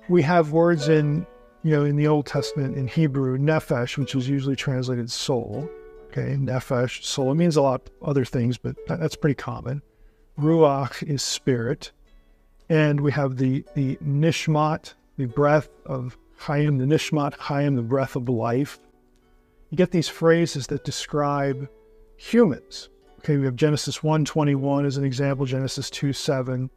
We have words in the Old Testament in Hebrew, nephesh, which is usually translated soul. Okay, nephesh, soul. It means a lot of other things, but that's pretty common. Ruach is spirit. And we have the nishmat, the breath of Chaim, the nishmat, Chaim, the breath of life. You get these phrases that describe humans. Okay, we have Genesis 1:21 as an example, Genesis 2:7.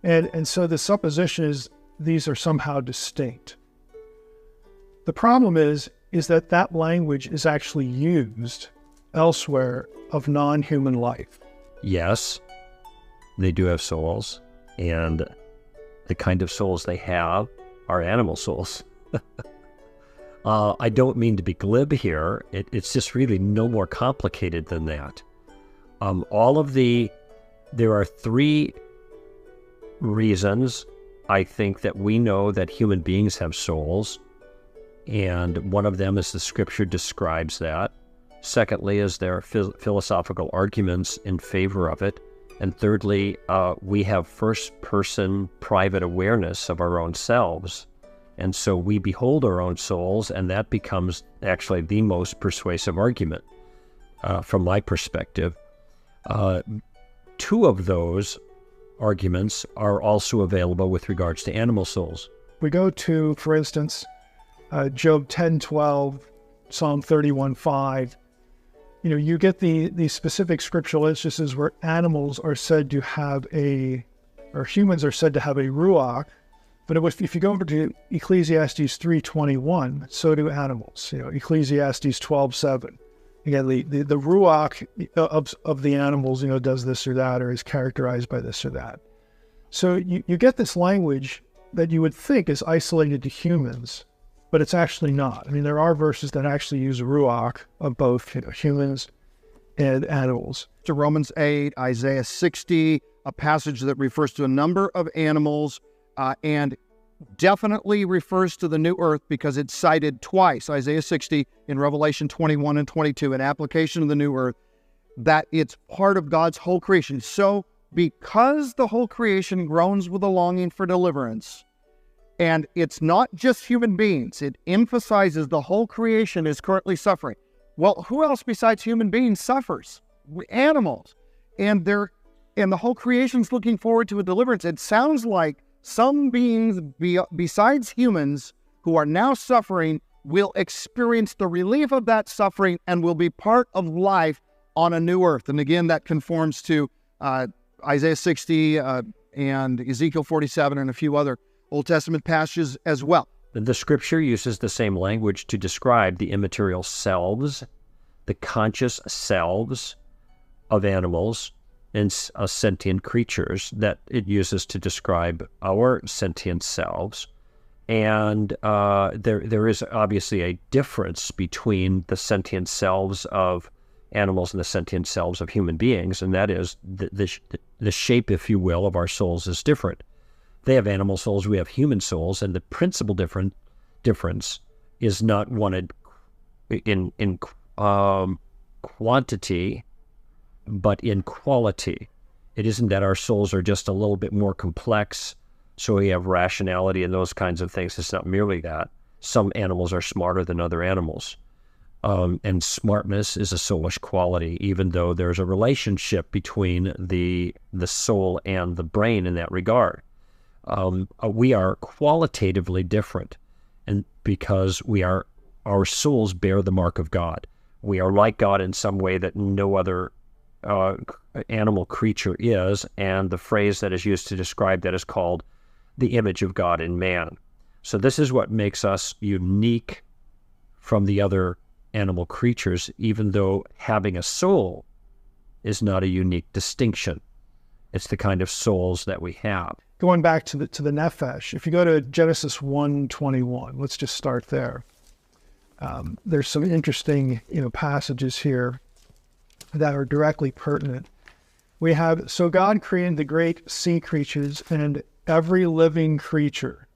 And so the supposition is these are somehow distinct. The problem is that language is actually used elsewhere of non-human life. Yes, they do have souls, and the kind of souls they have are animal souls. I don't mean to be glib here. It's just really no more complicated than that. There are three reasons I think that we know that human beings have souls. And one of them is the scripture describes that. Secondly, is there are philosophical arguments in favor of it. And thirdly, we have first-person private awareness of our own selves. And so we behold our own souls, and that becomes actually the most persuasive argument from my perspective. Two of those arguments are also available with regards to animal souls. We go to, for instance, Job 10:12, Psalm 31:5. You get the specific scriptural instances where animals are said to have or humans are said to have a ruach. But if you go over to Ecclesiastes 3:21, so do animals. Ecclesiastes 12:7. Again, the ruach of the animals, does this or that, or is characterized by this or that. So you get this language that you would think is isolated to humans, but it's actually not. I mean, there are verses that actually use ruach of both humans and animals. To Romans 8, Isaiah 60, a passage that refers to a number of animals and definitely refers to the new earth because it's cited twice, Isaiah 60 in Revelation 21 and 22, an application of the new earth, that it's part of God's whole creation. So because the whole creation groans with a longing for deliverance, and it's not just human beings, it emphasizes the whole creation is currently suffering. Well, who else besides human beings suffers? Animals. And the whole creation's looking forward to a deliverance. It sounds like some beings besides humans who are now suffering will experience the relief of that suffering and will be part of life on a new earth. And again, that conforms to Isaiah 60 and Ezekiel 47 and a few other Old Testament passages as well. The scripture uses the same language to describe the immaterial selves, the conscious selves of animals and sentient creatures that it uses to describe our sentient selves. And there is obviously a difference between the sentient selves of animals and the sentient selves of human beings, and that is the shape, if you will, of our souls is different. They have animal souls, we have human souls, and the principal difference is not one in quantity, but in quality. It isn't that our souls are just a little bit more complex, so we have rationality and those kinds of things. It's not merely that. Some animals are smarter than other animals. And smartness is a soulish quality, even though there's a relationship between the soul and the brain in that regard. We are qualitatively different, and because our souls bear the mark of God. We are like God in some way that no other animal creature is, and the phrase that is used to describe that is called the image of God in man. So this is what makes us unique from the other animal creatures, even though having a soul is not a unique distinction. It's the kind of souls that we have. Going back to the nephesh, if you go to Genesis 1:21, let's just start there. There's some interesting passages here that are directly pertinent. We have, so God created the great sea creatures and every living creature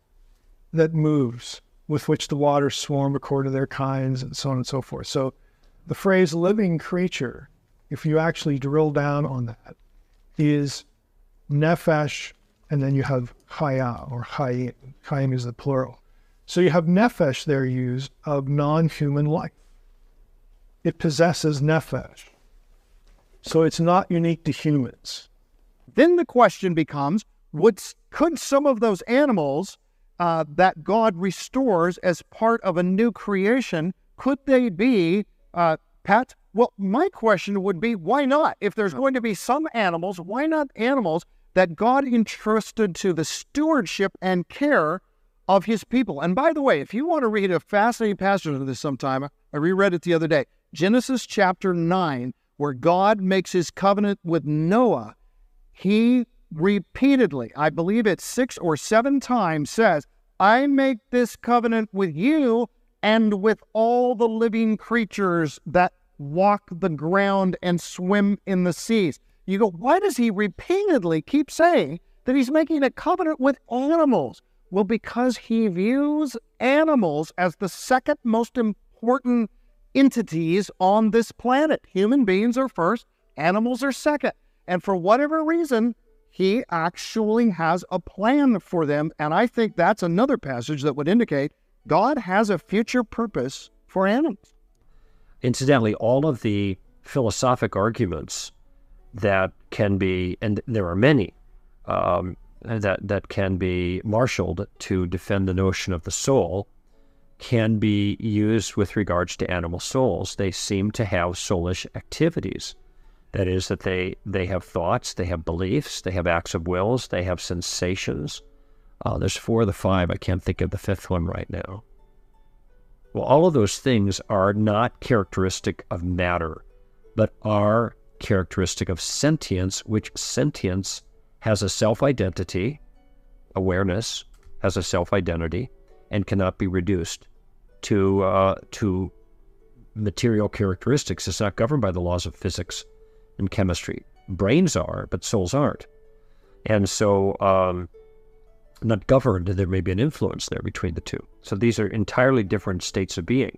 that moves, with which the waters swarm according to their kinds, and so on and so forth. So the phrase living creature, if you actually drill down on that, is nephesh and then you have chaya, or chayim. Chayim is the plural. So you have nefesh there used of non-human life. It possesses nefesh. So it's not unique to humans. Then the question becomes, could some of those animals that God restores as part of a new creation, could they be, Pat? Well, my question would be, why not? If there's going to be some animals, why not animals that God entrusted to the stewardship and care of his people? And by the way, if you want to read a fascinating passage of this sometime, I reread it the other day, Genesis chapter 9, where God makes his covenant with Noah, he repeatedly, I believe it's 6 or 7 times, says, I make this covenant with you and with all the living creatures that walk the ground and swim in the seas. You go, why does he repeatedly keep saying that he's making a covenant with animals? Well, because he views animals as the second most important entities on this planet. Human beings are first, animals are second. And for whatever reason, he actually has a plan for them. And I think that's another passage that would indicate God has a future purpose for animals. Incidentally, all of the philosophic arguments that can be, and there are many, that can be marshaled to defend the notion of the soul, can be used with regards to animal souls. They seem to have soulish activities. That is, that they have thoughts, they have beliefs, they have acts of wills, they have sensations. There's 4 of the 5. I can't think of the 5th one right now. Well, all of those things are not characteristic of matter, but are characteristic of sentience, which sentience has a self-identity, awareness has a self-identity, and cannot be reduced to material characteristics. It's not governed by the laws of physics and chemistry. Brains are, but souls aren't. And so, not governed, there may be an influence there between the two. So these are entirely different states of being,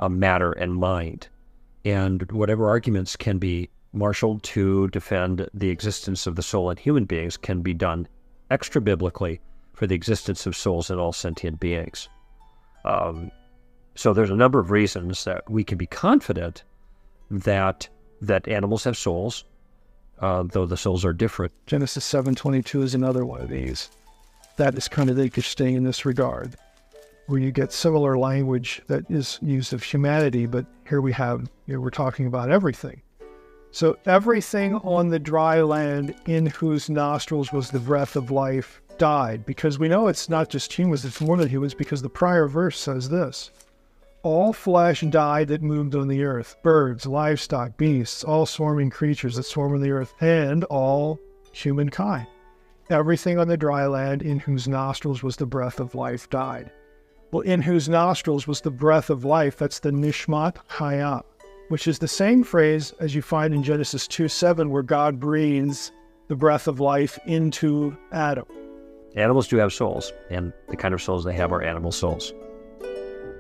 matter and mind. And whatever arguments can be marshaled to defend the existence of the soul in human beings can be done extra-biblically for the existence of souls in all sentient beings. So there's a number of reasons that we can be confident that animals have souls, though the souls are different. Genesis 7:22 is another one of these. That is kind of interesting in this regard, where you get similar language that is used of humanity, but here we have, we're talking about everything. So everything on the dry land in whose nostrils was the breath of life died, because we know it's not just humans, it's more than humans, because the prior verse says this: all flesh died that moved on the earth, birds, livestock, beasts, all swarming creatures that swarm on the earth, and all humankind. Everything on the dry land in whose nostrils was the breath of life died. Well, in whose nostrils was the breath of life, that's the nishmat chaya, which is the same phrase as you find in Genesis 2:7, where God breathes the breath of life into Adam. Animals do have souls, and the kind of souls they have are animal souls.